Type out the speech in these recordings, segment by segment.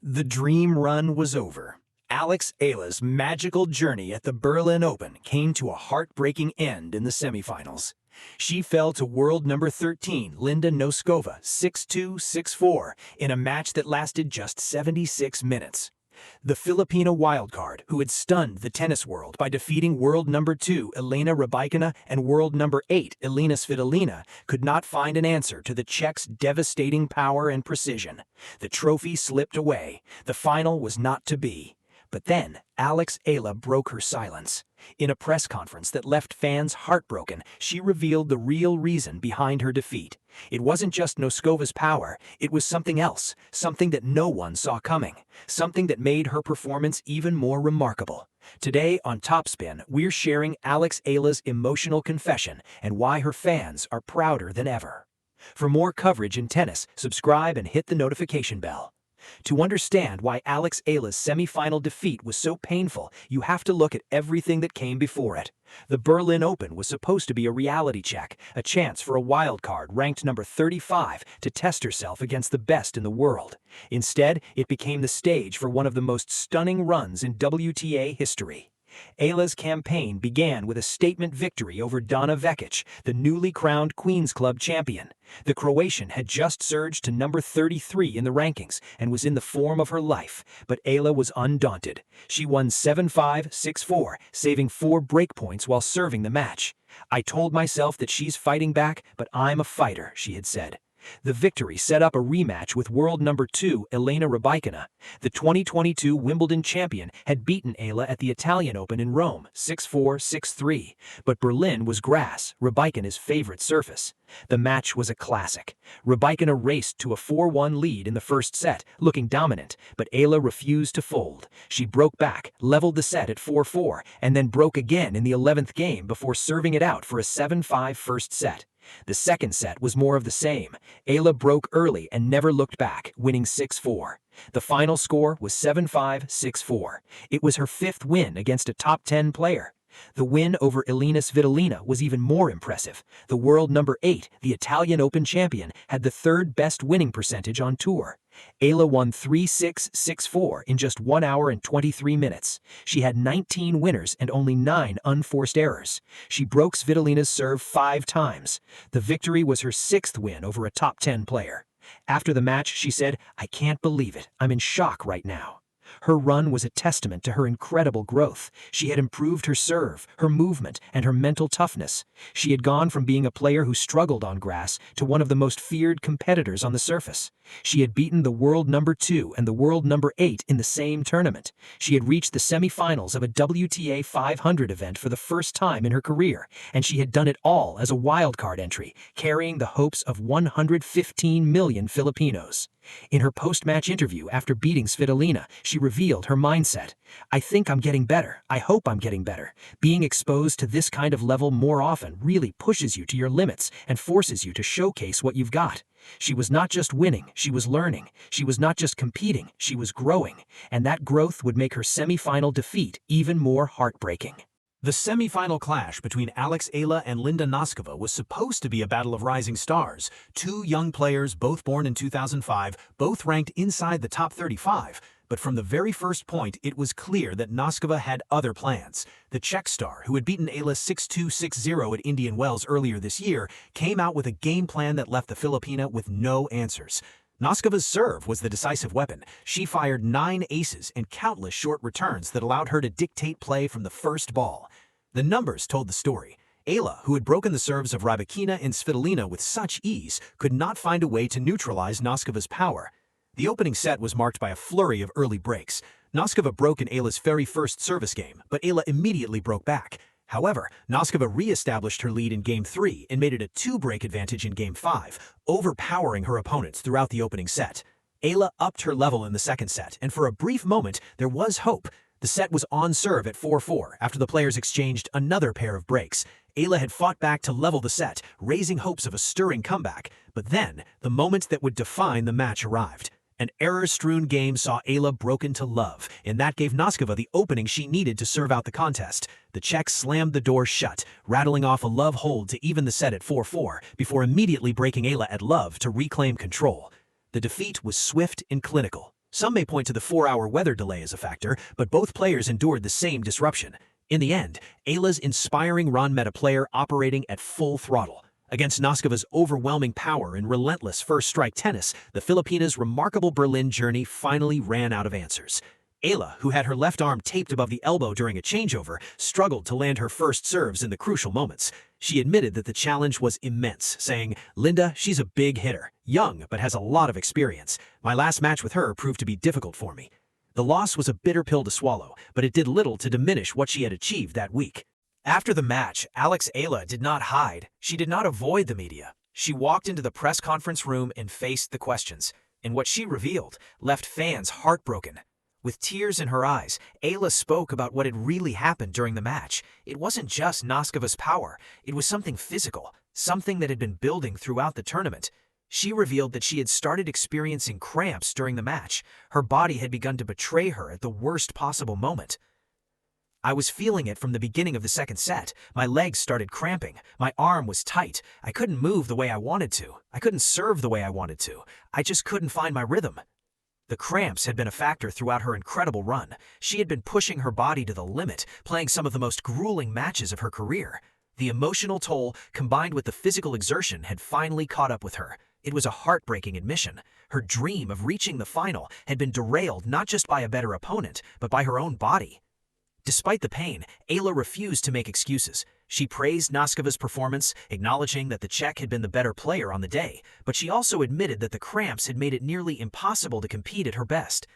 The dream run was over. Alex Eala's magical journey at the Berlin Open came to a heartbreaking end in the semifinals. She fell to world number 13, Linda Noskova, 6-2, 6-4, in a match that lasted just 76 minutes. The Filipina wildcard, who had stunned the tennis world by defeating world number 2 Elena Rybakina and world number 8 Elena Svitolina, could not find an answer to the Czech's devastating power and precision. The trophy slipped away. The final was not to be. But then, Alex Eala broke her silence. In a press conference that left fans heartbroken, she revealed the real reason behind her defeat. It wasn't just Noskova's power, it was something else, something that no one saw coming, something that made her performance even more remarkable. Today on TopSpin, we're sharing Alex Eala's emotional confession and why her fans are prouder than ever. For more coverage in tennis, subscribe and hit the notification bell. To understand why Alex Eala's semifinal defeat was so painful, you have to look at everything that came before it. The Berlin Open was supposed to be a reality check, a chance for a wild card ranked number 35 to test herself against the best in the world. Instead, it became the stage for one of the most stunning runs in WTA history. Eala's campaign began with a statement victory over Donna Vekic, the newly crowned Queen's Club champion. The Croatian had just surged to number 33 in the rankings and was in the form of her life, but Eala was undaunted. She won 7-5, 6-4, saving 4 break points while serving the match. "I told myself that she's fighting back, but I'm a fighter," she had said. The victory set up a rematch with world number 2 Elena Rybakina. The 2022 Wimbledon champion had beaten Eala at the Italian Open in Rome, 6-4, 6-3. But Berlin was grass, Rybakina's favorite surface. The match was a classic. Rybakina raced to a 4-1 lead in the first set, looking dominant, but Eala refused to fold. She broke back, leveled the set at 4-4, and then broke again in the 11th game before serving it out for a 7-5 first set. The second set was more of the same. Eala broke early and never looked back, winning 6-4. The final score was 7-5, 6-4. It was her 5th win against a top 10 player. The win over Elena Svitolina was even more impressive. The world number 8, the Italian Open champion, had the 3rd best winning percentage on tour. Eala won 3-6, 6-4 in just 1 hour and 23 minutes. She had 19 winners and only 9 unforced errors. She broke Svitolina's serve 5 times. The victory was her 6th win over a top 10 player. After the match, she said, "I can't believe it. I'm in shock right now." Her run was a testament to her incredible growth. She had improved her serve, her movement, and her mental toughness. She had gone from being a player who struggled on grass to one of the most feared competitors on the surface. She had beaten the world number 2 and the world number 8 in the same tournament. She had reached the semifinals of a WTA 500 event for the first time in her career, and she had done it all as a wildcard entry, carrying the hopes of 115 million Filipinos. In her post-match interview after beating Svitolina, she revealed her mindset. "I think I'm getting better. I hope I'm getting better. Being exposed to this kind of level more often really pushes you to your limits and forces you to showcase what you've got." She was not just winning, she was learning. She was not just competing, she was growing. And that growth would make her semifinal defeat even more heartbreaking. The semifinal clash between Alex Eala and Linda Noskova was supposed to be a battle of rising stars. 2 young players, both born in 2005, both ranked inside the top 35. But from the very first point, it was clear that Noskova had other plans. The Czech star, who had beaten Eala 6-2, 6-0 at Indian Wells earlier this year, came out with a game plan that left the Filipina with no answers. Noskova's serve was the decisive weapon. She fired 9 aces and countless short returns that allowed her to dictate play from the first ball. The numbers told the story. Eala, who had broken the serves of Rybakina and Svitolina with such ease, could not find a way to neutralize Noskova's power. The opening set was marked by a flurry of early breaks. Noskova broke in Eala's very first service game, but Eala immediately broke back. However, Noskova re-established her lead in Game 3 and made it a 2-break advantage in Game 5, overpowering her opponents throughout the opening set. Eala upped her level in the second set, and for a brief moment, there was hope. The set was on serve at 4-4 after the players exchanged another pair of breaks. Eala had fought back to level the set, raising hopes of a stirring comeback. But then, the moment that would define the match arrived. An error-strewn game saw Eala broken to love, and that gave Noskova the opening she needed to serve out the contest. The Czech slammed the door shut, rattling off a love hold to even the set at 4-4, before immediately breaking Eala at love to reclaim control. The defeat was swift and clinical. Some may point to the 4-hour weather delay as a factor, but both players endured the same disruption. In the end, Eala's inspiring run met a player operating at full throttle. Against Noskova's overwhelming power and relentless first-strike tennis, the Filipina's remarkable Berlin journey finally ran out of answers. Eala, who had her left arm taped above the elbow during a changeover, struggled to land her first serves in the crucial moments. She admitted that the challenge was immense, saying, "Linda, she's a big hitter, young but has a lot of experience. My last match with her proved to be difficult for me." The loss was a bitter pill to swallow, but it did little to diminish what she had achieved that week. After the match, Alex Eala did not hide. She did not avoid the media. She walked into the press conference room and faced the questions. And what she revealed left fans heartbroken. With tears in her eyes, Eala spoke about what had really happened during the match. It wasn't just Noskova's power. It was something physical, something that had been building throughout the tournament. She revealed that she had started experiencing cramps during the match. Her body had begun to betray her at the worst possible moment. "I was feeling it from the beginning of the second set. My legs started cramping. My arm was tight. I couldn't move the way I wanted to. I couldn't serve the way I wanted to. I just couldn't find my rhythm." The cramps had been a factor throughout her incredible run. She had been pushing her body to the limit, playing some of the most grueling matches of her career. The emotional toll, combined with the physical exertion, had finally caught up with her. It was a heartbreaking admission. Her dream of reaching the final had been derailed not just by a better opponent, but by her own body. Despite the pain, Eala refused to make excuses. She praised Noskova's performance, acknowledging that the Czech had been the better player on the day, but she also admitted that the cramps had made it nearly impossible to compete at her best.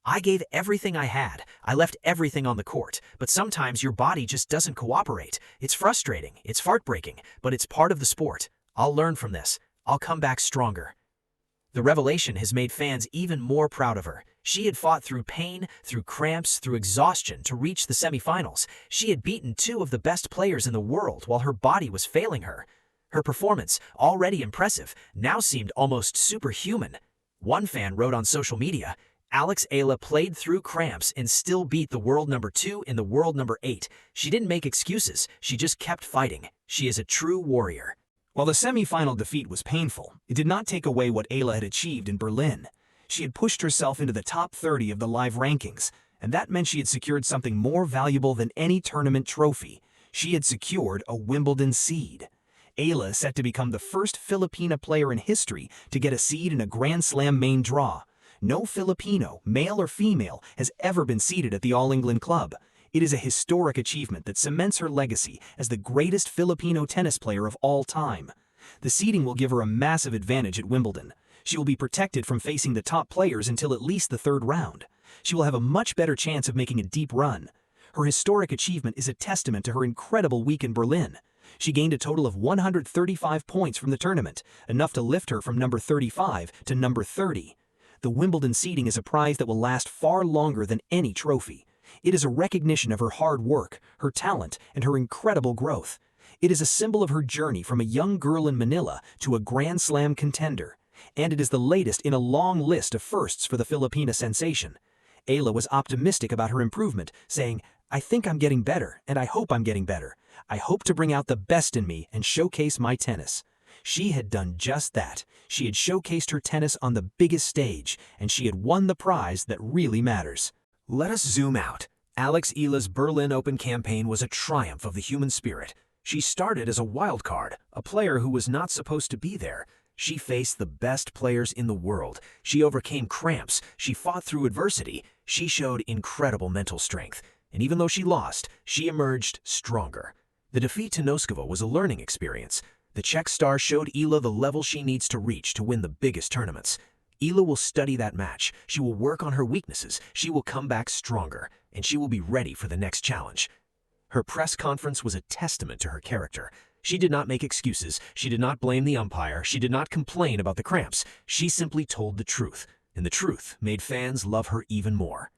"I gave everything I had. I left everything on the court, but sometimes your body just doesn't cooperate. It's frustrating, it's heartbreaking, but it's part of the sport. I'll learn from this. I'll come back stronger." The revelation has made fans even more proud of her. She had fought through pain, through cramps, through exhaustion to reach the semifinals. She had beaten two of the best players in the world while her body was failing her. Her performance, already impressive, now seemed almost superhuman. One fan wrote on social media, "Alex Eala played through cramps and still beat the world number 2 and the world number 8. She didn't make excuses, she just kept fighting. She is a true warrior." While the semifinal defeat was painful, it did not take away what Eala had achieved in Berlin. She had pushed herself into the top 30 of the live rankings, and that meant she had secured something more valuable than any tournament trophy. She had secured a Wimbledon seed. Eala is set to become the first Filipina player in history to get a seed in a Grand Slam main draw. No Filipino, male or female, has ever been seeded at the All-England Club. It is a historic achievement that cements her legacy as the greatest Filipino tennis player of all time. The seeding will give her a massive advantage at Wimbledon. She will be protected from facing the top players until at least the third round. She will have a much better chance of making a deep run. Her historic achievement is a testament to her incredible week in Berlin. She gained a total of 135 points from the tournament, enough to lift her from number 35 to number 30. The Wimbledon seeding is a prize that will last far longer than any trophy. It is a recognition of her hard work, her talent, and her incredible growth. It is a symbol of her journey from a young girl in Manila to a Grand Slam contender. And it is the latest in a long list of firsts for the Filipina sensation. Eala was optimistic about her improvement, saying, "I think I'm getting better, and I hope I'm getting better. I hope to bring out the best in me and showcase my tennis." She had done just that. She had showcased her tennis on the biggest stage, and she had won the prize that really matters. Let us zoom out. Alex Eala's Berlin Open campaign was a triumph of the human spirit. She started as a wild card, a player who was not supposed to be there. She faced the best players in the world. She overcame cramps. She fought through adversity. She showed incredible mental strength. And even though she lost, she emerged stronger. The defeat to Noskova was a learning experience. The Czech star showed Eala the level she needs to reach to win the biggest tournaments. Eala will study that match. She will work on her weaknesses. She will come back stronger, and she will be ready for the next challenge. Her press conference was a testament to her character. She did not make excuses. She did not blame the umpire. She did not complain about the cramps. She simply told the truth, and the truth made fans love her even more.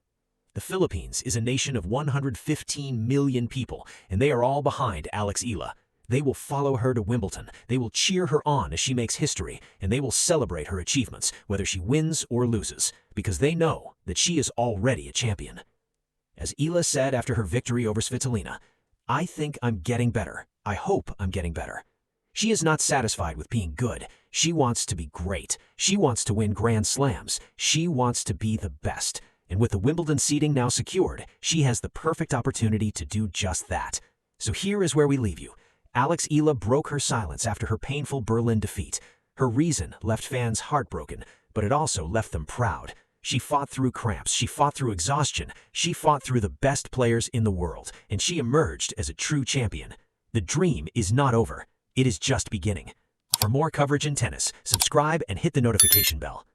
The Philippines is a nation of 115 million people, and they are all behind Alex Eala. They will follow her to Wimbledon. They will cheer her on as she makes history, and they will celebrate her achievements, whether she wins or loses, because they know that she is already a champion. As Eala said after her victory over Svitolina, "I think I'm getting better. I hope I'm getting better." She is not satisfied with being good. She wants to be great. She wants to win Grand Slams. She wants to be the best. And with the Wimbledon seeding now secured, she has the perfect opportunity to do just that. So here is where we leave you. Alex Eala broke her silence after her painful Berlin defeat. Her reason left fans heartbroken, but it also left them proud. She fought through cramps, she fought through exhaustion, she fought through the best players in the world, and she emerged as a true champion. The dream is not over. It is just beginning. For more coverage in tennis, subscribe and hit the notification bell.